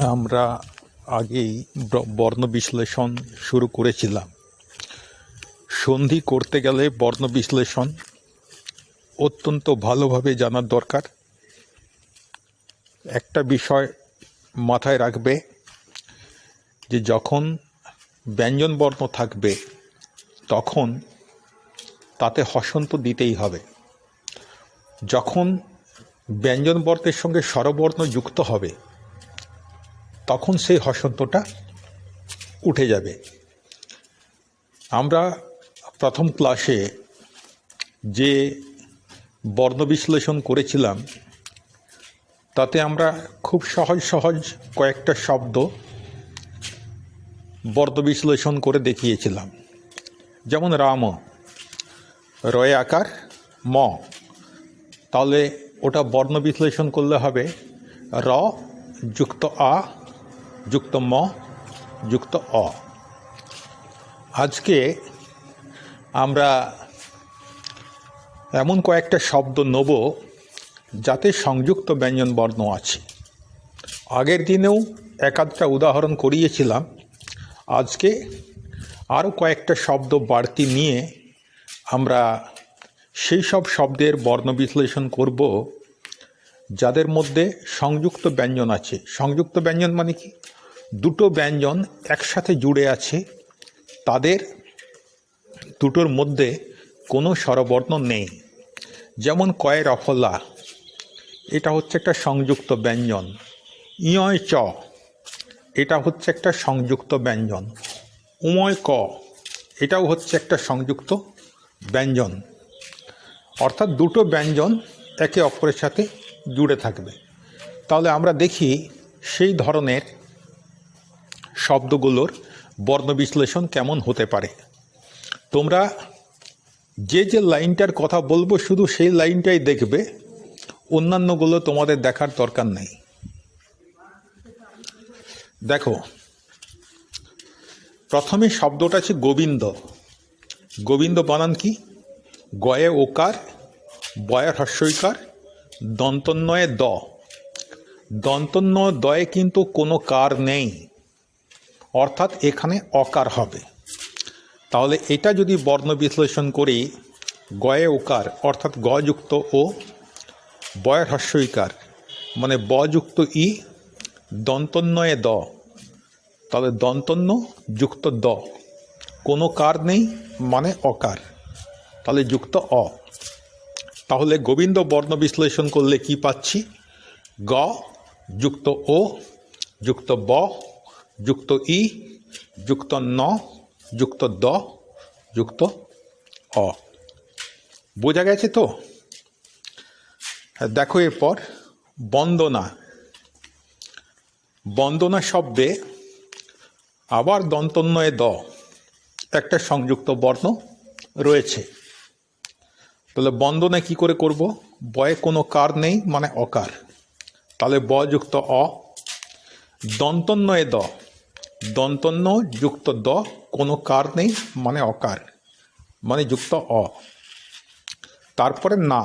আমরা আগেই বর্ণ বিশ্লেষণ শুরু করেছিলাম। সন্ধি করতে গেলে বর্ণ বিশ্লেষণ অত্যন্ত ভালোভাবে জানার দরকার। একটা বিষয় মাথায় রাখবে যে যখন ব্যঞ্জন বর্ণ থাকবে তখন তাতে হসন্ত দিতেই হবে। যখন ব্যঞ্জন বর্ণের সঙ্গে স্বরবর্ণ যুক্ত হবে তখন সেই হসন্তটা উঠে যাবে। আমরা প্রথম ক্লাসে যে বর্ণ বিশ্লেষণ করেছিলাম তাতে আমরা খুব সহজ কয়েকটা শব্দ বর্ণ বিশ্লেষণ করে দেখিয়েছিলাম। যেমন রাম, রয়ে আকার ম, তাহলে ওটা বর্ণ বিশ্লেষণ করলে হবে র যুক্ত আ যুক্ত ম যুক্ত অ। আজকে আমরা এমন কয়েকটা শব্দ নেব যাতে সংযুক্ত ব্যঞ্জন বর্ণ আছে। আগের দিনেও একাধটা উদাহরণ করিয়েছিলাম। আজকে আরও কয়েকটা শব্দ বাড়তি নিয়ে আমরা সেই সব শব্দের বর্ণ বিশ্লেষণ করব যাদের মধ্যে সংযুক্ত ব্যঞ্জন আছে। সংযুক্ত ব্যঞ্জন মানে কি? দুটো ব্যঞ্জন একসাথে জুড়ে আছে, তাদের দুটোর মধ্যে কোনো স্বরবর্ণ নেই। যেমন কয় রফলা, এটা হচ্ছে একটা সংযুক্ত ব্যঞ্জন। ইয় চ, এটা হচ্ছে একটা সংযুক্ত ব্যঞ্জন। উময় ক, এটাও হচ্ছে একটা সংযুক্ত ব্যঞ্জন। অর্থাৎ দুটো ব্যঞ্জন একে অপরের সাথে জুড়ে থাকবে। তাহলে আমরা দেখি সেই ধরনের শব্দগুলোর বর্ণ বিশ্লেষণ কেমন হতে পারে। তোমরা যে লাইনটার কথা বলবো শুধু সেই লাইনটাই দেখবে, অন্যান্যগুলো তোমাদের দেখার দরকার নেই। দেখো, প্রথমে শব্দটা আছে গোবিন্দ। গোবিন্দ বানান কি? গয়ে ওকার, বয়ের হস্যইকার, দন্তন্বয়ে দ। দন্তন্য দয়ে কিন্তু কোনো কার নেই, অর্থাৎ এখানে অকার হবে। তাহলে এটা যদি বর্ণ বিশ্লেষণ করি, গয়ে ওকার অর্থাৎ গ যুক্ত ও, বয়ের হস্যইকার মানে ব যুক্ত ই, দন্তন্বয়ে দ, তাহলে দন্তন্য যুক্ত দ, কোনো কার নেই মানে অকার, তাহলে যুক্ত অ। তাহলে গোবিন্দ বর্ণ বিশ্লেষণ করলে কি পাচ্ছি? গ যুক্ত ও যুক্ত ব যুক্ত ই যুক্ত ন যুক্ত দ যুক্ত অ। বোঝা গেছে তো? দেখো এরপর বন্দনা। বন্দনা শব্দে আবার দন্তন্বয়ে দ, একটা সংযুক্ত বর্ণ রয়েছে। তাহলে বন্দনা কি করে করব? বয়ে কোনো কার নেই মানে অকার, তাহলে ব যুক্ত অ। দন্তন্বয়ে দ, দন্তন্য যুক্ত দ, কোনো কার নেই মানে অকার, মানে যুক্ত অ। তারপরে না,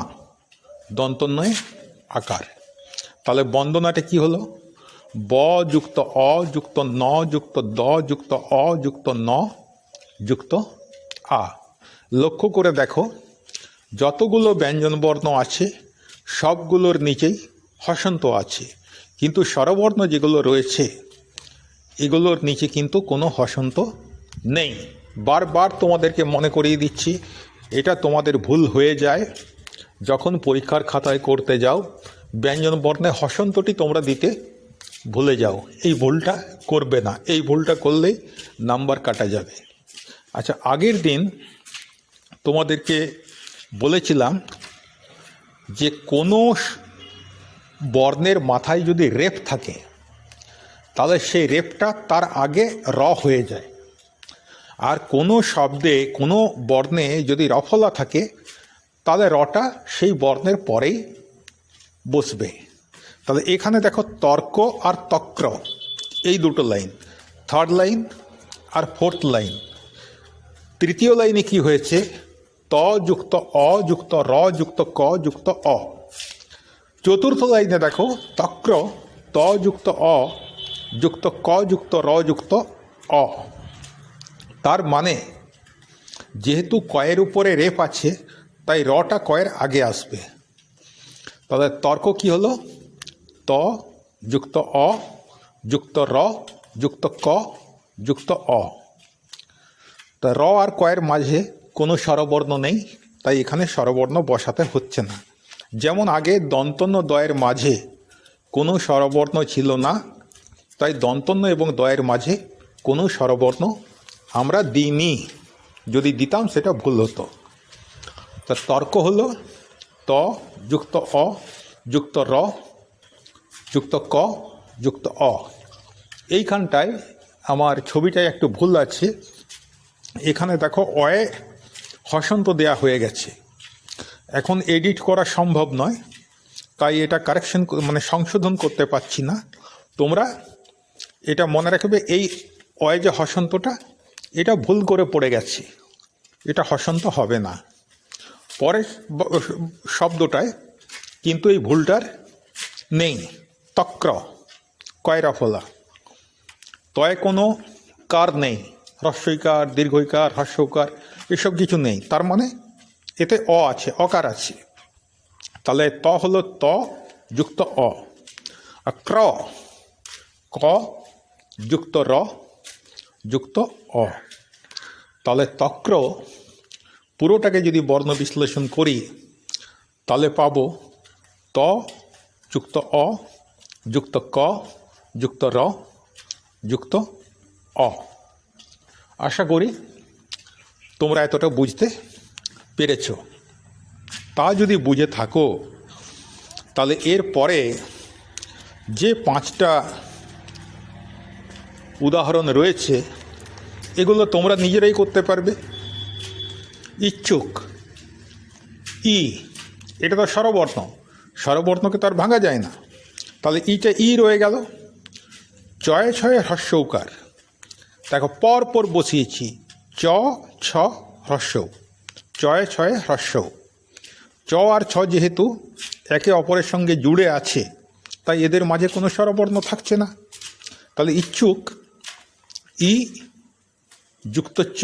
দন্তন্বয়ে আকার। তাহলে বন্দনাটা কি হলো? ব যুক্ত অ যুক্ত ন যুক্ত দ যুক্ত অ যুক্ত ন যুক্ত আ। লক্ষ্য করে দেখো, যতগুলো ব্যঞ্জন বর্ণ আছে সবগুলোর নিচেই হসন্ত আছে, কিন্তু স্বরবর্ণ যেগুলো রয়েছে এগুলোর নিচে কিন্তু কোনো হসন্ত নেই। বারবার তোমাদেরকে মনে করিয়ে দিচ্ছি, এটা তোমাদের ভুল হয়ে যায় যখন পরীক্ষার খাতায় করতে যাও, ব্যঞ্জন বর্ণে হসন্তটি তোমরা দিতে ভুলে যাও। এই ভুলটা করবে না, এই ভুলটা করলেই নাম্বার কাটা যাবে। আচ্ছা, আগের দিন তোমাদেরকে বলেছিলাম যে কোনো বর্ণের মাথায় যদি রেফ থাকে তাহলে সেই রেফটা তার আগে র হয়ে যায়, আর কোনো শব্দে কোনো বর্ণে যদি রফলা থাকে তাহলে রটা সেই বর্ণের পরেই বসবে। তাহলে এখানে দেখো তর্ক আর তক্র, এই দুটো লাইন, থার্ড লাইন আর ফোর্থ লাইন। তৃতীয় লাইনে কি হয়েছে? ত যুক্ত অ যুক্ত র যুক্ত ক যুক্ত অ। চতুর্থ লাইনে দেখো তক্র ত যুক্ত অ যুক্ত ক যুক্ত র যুক্ত অ। তার মানে যেহেতু কয়ের উপরে রেফ আছে তাই রটা কয়ের আগে আসবে। তাহলে তর্ক কি হলো? ত যুক্ত অ যুক্ত র যুক্ত ক যুক্ত অ। তা র আর কয়ের মাঝে কোনো স্বরবর্ণ নেই, তাই এখানে স্বরবর্ণ বসাতে হচ্ছে না। যেমন আগে দন্তন্য দয়ের মাঝে কোনো স্বরবর্ণ ছিল না, তাই দন্তন্য এবং দয়ের মাঝে কোনো স্বরবর্ণ আমরা দিইনি। যদি দিতাম সেটা ভুল হতো। তা তর্ক হলো ত যুক্ত অ যুক্ত র যুক্ত ক যুক্ত অ। এইখানটায় আমার ছবিটায় একটু ভুল আছে। এখানে দেখো অয়ে হসন্ত দেয়া হয়ে গেছে। এখন এডিট করা সম্ভব নয়, তাই এটা কারেকশন মানে সংশোধন করতে পারছি না। তোমরা এটা মনে রাখবে, এই অয়ে যে হসন্তটা এটা ভুল করে পড়ে গেছে, এটা হসন্ত হবে না। পরের শব্দটায় কিন্তু এই ভুলটার নেই। তক্র কয়রা ফলা, তয় কোনো কার নেই, হ্রস্বইকার দীর্ঘইকার হর্ষকার এসব কিছু নেই। তার মানে এতে অ আছে, অকার আছে। তাহলে ত হলো ত যুক্ত অ। আর ক্র ক যুক্ত র যুক্ত অ। তাহলে তক্র পুরোটাকে যদি বর্ণ বিশ্লেষণ করি তাহলে পাবো ত যুক্ত অ যুক্ত ক যুক্ত র যুক্ত অ। আশা করি তোমরা এতটা বুঝতে পেরেছ। তা যদি বুঝে থাকো তাহলে এর পরে যে 5টা উদাহরণ রয়েছে এগুলো তোমরা নিজেরাই করতে পারবে। ইচ্ছুক ই, এটা তো স্বরবর্ণ, স্বরবর্ণকে তো আর ভাঙা যায় না। তাহলে ইটা ই রয়ে গেল। চয়ে ছয়ে হ্রস্বকার, দেখো পর পর বসিয়েছি চ ছ হ্রস্ব, চয়ে ছয়ে হ্রস্ব। চ আর ছ যেহেতু একে অপরের সঙ্গে জুড়ে আছে তাই এদের মাঝে কোনো স্বরবর্ণ থাকছে না। তাহলে ইচ্ছুক ই যুক্ত চ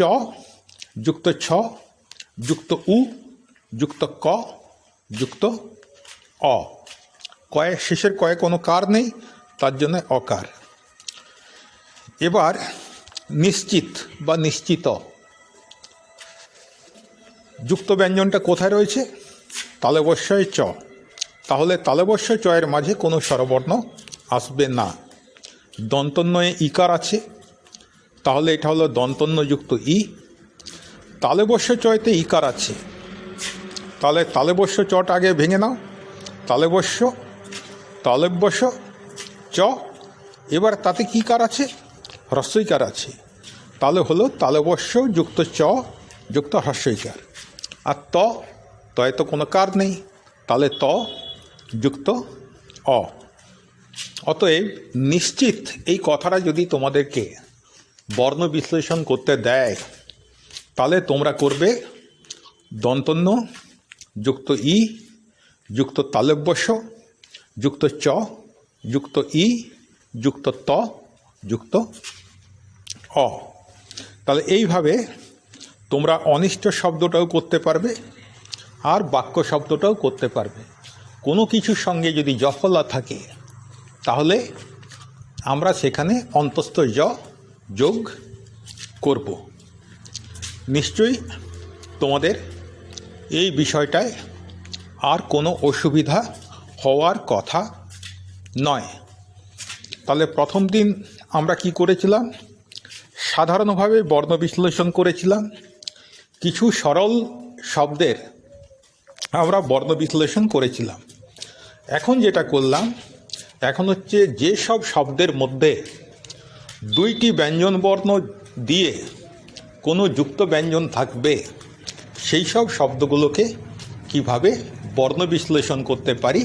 যুক্ত ছ যুক্ত উ যুক্ত ক যুক্ত অ। কয়ে শেষের কয়ে কোনো কার নেই, তার জন্য অকার। এবার নিশ্চিত বা নিশ্চিত যুক্ত ব্যঞ্জনটা কোথায় রয়েছে? তালবস্যয় চ। তাহলে তালবস্যয় চয়ের মাঝে কোনো স্বরবর্ণ আসবে না। দন্তন্বয়ে ইকার আছে, তাহলে এটা হলো দন্তন্য যুক্ত ই। তালবস্য চয়তে ইকার আছে, তাহলে তালবস্য চটা আগে ভেঙে নাও। তালবস্য তালব্যস্য চ, এবার তাতে কী কার আছে? হ্রস্বইকার আছে, তাহলে হলো তালবস্য যুক্ত চ যুক্ত হ্রস্বইকার। আর তয় তো কোনো কার নেই, তাহলে ত যুক্ত অ। অতএব নিশ্চিত এই কথাটা যদি তোমাদেরকে বর্ণ বিশ্লেষণ করতে দেয় তাহলে তোমরা করবে দন্তন্য যুক্ত ই যুক্ত তালব্যস্য যুক্ত চ যুক্ত ই যুক্ত ত যুক্ত অ। তাহলে এইভাবে তোমরা অনিষ্ট শব্দটাও করতে পারবে আর বাক্য শব্দটাও করতে পারবে। কোনো কিছুর সঙ্গে যদি জফলা থাকে তাহলে আমরা সেখানে অন্তস্থ জ যোগ করব। নিশ্চয়ই তোমাদের এই বিষয়টায় আর কোনো অসুবিধা হওয়ার কথা নয়। তাহলে প্রথম দিন আমরা কি করেছিলাম? সাধারণভাবে বর্ণ বিশ্লেষণ করেছিলাম। কিছু সরল শব্দের আমরা বর্ণ বিশ্লেষণ করেছিলাম। এখন যেটা করলাম, এখন হচ্ছে যে সব শব্দের মধ্যে 2টি ব্যঞ্জন বর্ণ দিয়ে কোনো যুক্ত ব্যঞ্জন থাকবে সেই সব শব্দগুলোকে কিভাবে বর্ণ বিশ্লেষণ করতে পারি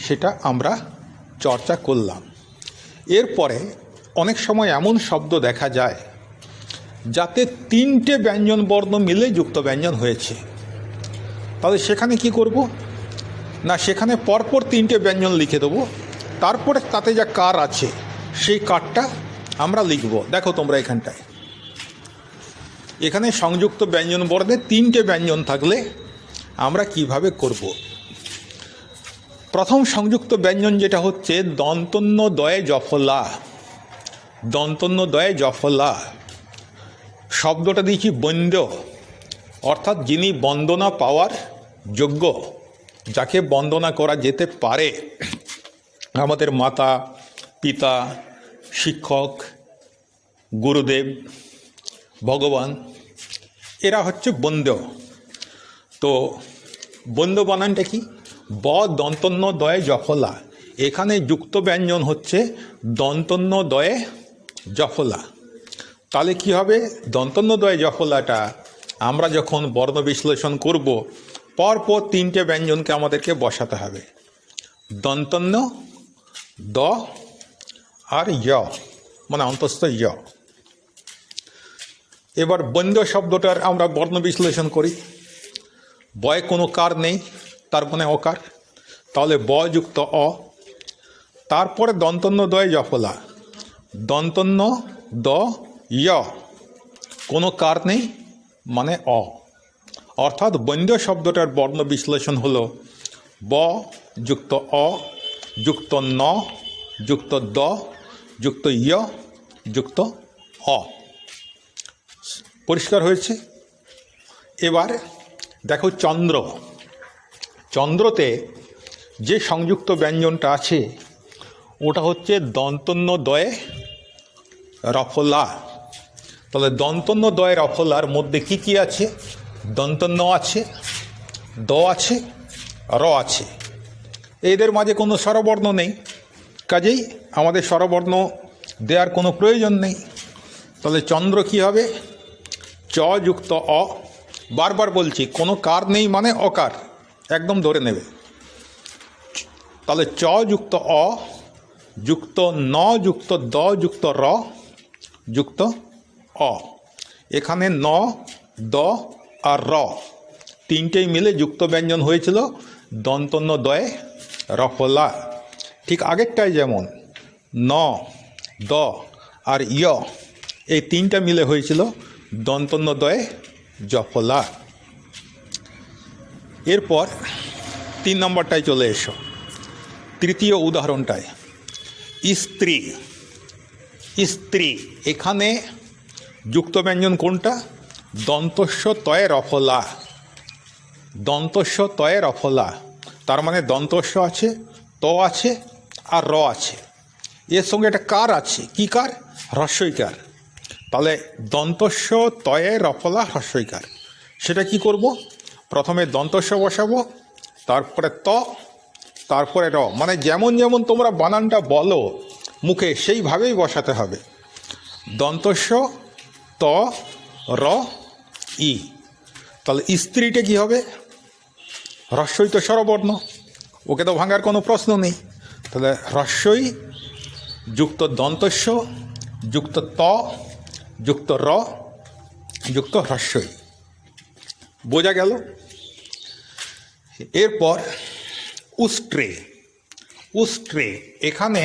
সেটা আমরা চর্চা করলাম। এরপরে অনেক সময় এমন শব্দ দেখা যায় যাতে 3টে ব্যঞ্জন বর্ণ মিলে যুক্ত ব্যঞ্জন হয়েছে। তাহলে সেখানে কি করব না, সেখানে পরপর 3টে ব্যঞ্জন লিখে দেবো, তারপরে তাতে যা কার আছে সেই কারটা আমরা লিখব। দেখো তোমরা এখানটায়, এখানে সংযুক্ত ব্যঞ্জন বর্ণে 3টে ব্যঞ্জন থাকলে আমরা কিভাবে করব। প্রথম সংযুক্ত ব্যঞ্জন যেটা হচ্ছে দন্তন্য দয়ে জফলা। দন্তন্য দয়ে জফলা শব্দটা দিয়েছি বন্দ্য, অর্থাৎ যিনি বন্দনা পাওয়ার যোগ্য, যাকে বন্দনা করা যেতে পারে। আমাদের মাতা, পিতা, শিক্ষক, গুরুদেব, ভগবান, এরা হচ্ছে বন্দ্য। তো বন্দ্য বানানটা কি? ব দন্তন্য দয়ে জফলা। এখানে যুক্ত ব্যঞ্জন হচ্ছে দন্তন্য দয়ে জফলা। তাহলে কি হবে? দন্তন্য দয়ে জফলাটা আমরা যখন বর্ণ বিশ্লেষণ করব, পরপর 3টে ব্যঞ্জনকে আমাদেরকে বসাতে হবে। দন্তন্য, দ আর য়, মানে অন্তস্থ য়। এবার বন্দ্য শব্দটার আমরা বর্ণ বিশ্লেষণ করি। বয়ে কোনো কার নেই, তার মানে অকার, তাহলে ব যুক্ত অ। তারপরে দন্তন্য দয়ে জফলা, দন্তন্য দ য়, কোনো কার নেই, মানে অ। অর্থাৎ বন্দ্য শব্দটার বর্ণ বিশ্লেষণ হলো ব যুক্ত অ যুক্ত ন যুক্ত দ যুক্ত য় যুক্ত অ। পরিষ্কার হয়েছে? এবার দেখো চন্দ্র। চন্দ্রতে যে সংযুক্ত ব্যঞ্জনটা আছে ওটা হচ্ছে দন্তন্য দয়ে রফলা। তাহলে দন্তন্য দয়ে রফলার মধ্যে কি কি আছে? দন্তন্য আছে, দ আছে, র আছে। এদের মাঝে কোনো স্বরবর্ণ নেই, কাজেই আমাদের স্বরবর্ণ দেওয়ার কোনো প্রয়োজন নেই। তাহলে চন্দ্র কি হবে? চ যুক্ত অ। বারবার বলছি, কোনো কার নেই মানে অকার, একদম ধরে নেবে। তাহলে চ যুক্ত অ যুক্ত ন যুক্ত দ যুক্ত র যুক্ত অ। এখানে ন, দ আর র 3টেই মিলে যুক্ত ব্যঞ্জন হয়েছিল দন্তন্য দয়ে রফলা। ঠিক আগেরটাই যেমন ন, দ আর ইয়, এই 3টা মিলে হয়েছিল দন্তন্য দয়ে জফলা। এরপর 3 নম্বরটায় চলে এসো, তৃতীয় উদাহরণটায়। স্ত্রী। স্ত্রী, এখানে যুক্ত ব্যঞ্জন কোনটা? দন্তস্ব তয়ে রফলা। দন্তস্ব তয়ে রফলা, তার মানে দন্তস্ব আছে, ত আছে আর র আছে। এর সঙ্গে একটা কার আছে। কি কার? হ্রস্বইকার। তাহলে দন্তস্ব তয়ে রফলা হ্রস্বইকার। সেটা কি করব? প্রথমে দন্তস্ব বসাবো, তারপরে ত, তারপরে র, মানে যেমন যেমন তোমরা বানানটা বলো মুখে সেইভাবেই বসাতে হবে। দন্তস্ব ত র ই। তাহলে স্ত্রীটা কি হবে? হ্রস্বই তো স্বরবর্ণ, ওকে তো ভাঙার কোনো প্রশ্ন নেই। তাহলে হ্রস্বই যুক্ত দন্তস্ব যুক্ত ত যুক্ত র যুক্ত হ্রস্বই। বোঝা গেল? এরপর উষ্ট্রে। উষ্ট্রে, এখানে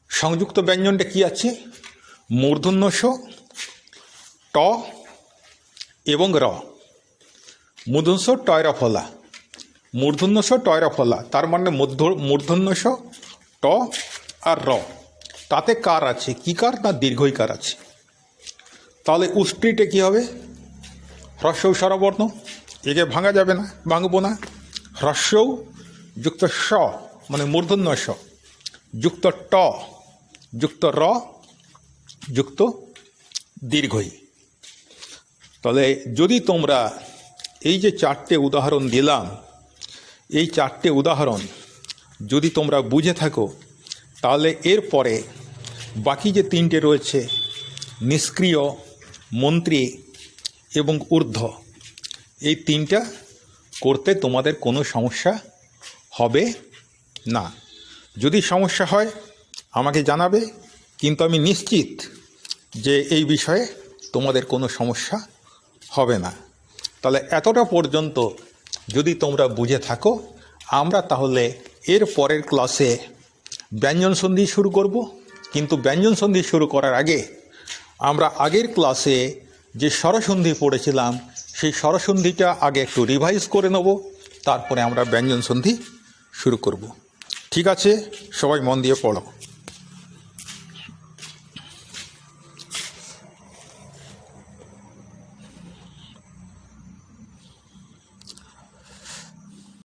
সংযুক্ত ব্যঞ্জনটা কি আছে? মূর্ধন্য ষ, ট এবং র। মূর্ধন্য ষ টয় রফলা, মূর্ধন্য ষ টয় রফলা, তার মানে মূর্ধন্য ষ, ট আর র। তাতে কার আছে। কি কার? না দীর্ঘইকার আছে। তাহলে উষ্ট্রিটা কি হবে? হ্রস্ব স্বরবর্ণ, একে ভাঙা যাবে না, ভাঙবো না। হ্রস্ব যুক্ত স মানে মূর্ধন্য স যুক্ত ট যুক্ত র যুক্ত দীর্ঘই। তাহলে যদি তোমরা এই যে 4টে উদাহরণ দিলাম, এই 4টে উদাহরণ যদি তোমরা বুঝে থাকো, তাহলে এরপরে বাকি যে 3টে রয়েছে নিষ্ক্রিয়, মন্ত্রী এবং ঊর্ধ্ব, এই 3টা করতে তোমাদের কোনো সমস্যা হবে না। যদি সমস্যা হয় আমাকে জানাবে, কিন্তু আমি নিশ্চিত যে এই বিষয়ে তোমাদের কোনো সমস্যা হবে না। তাহলে এতটা পর্যন্ত যদি তোমরা বুঝে থাকো, আমরা তাহলে এর পরের ক্লাসে ব্যঞ্জন সন্ধি শুরু করব। কিন্তু ব্যঞ্জন সন্ধি শুরু করার আগে আমরা আগের ক্লাসে যে স্বরসন্ধি পড়েছিলাম সেই স্বরসন্ধিটা আগে একটু রিভাইজ করে নেব, তারপরে আমরা ব্যঞ্জন সন্ধি শুরু করব। ঠিক আছে, সবাই মন দিয়ে পড়ো।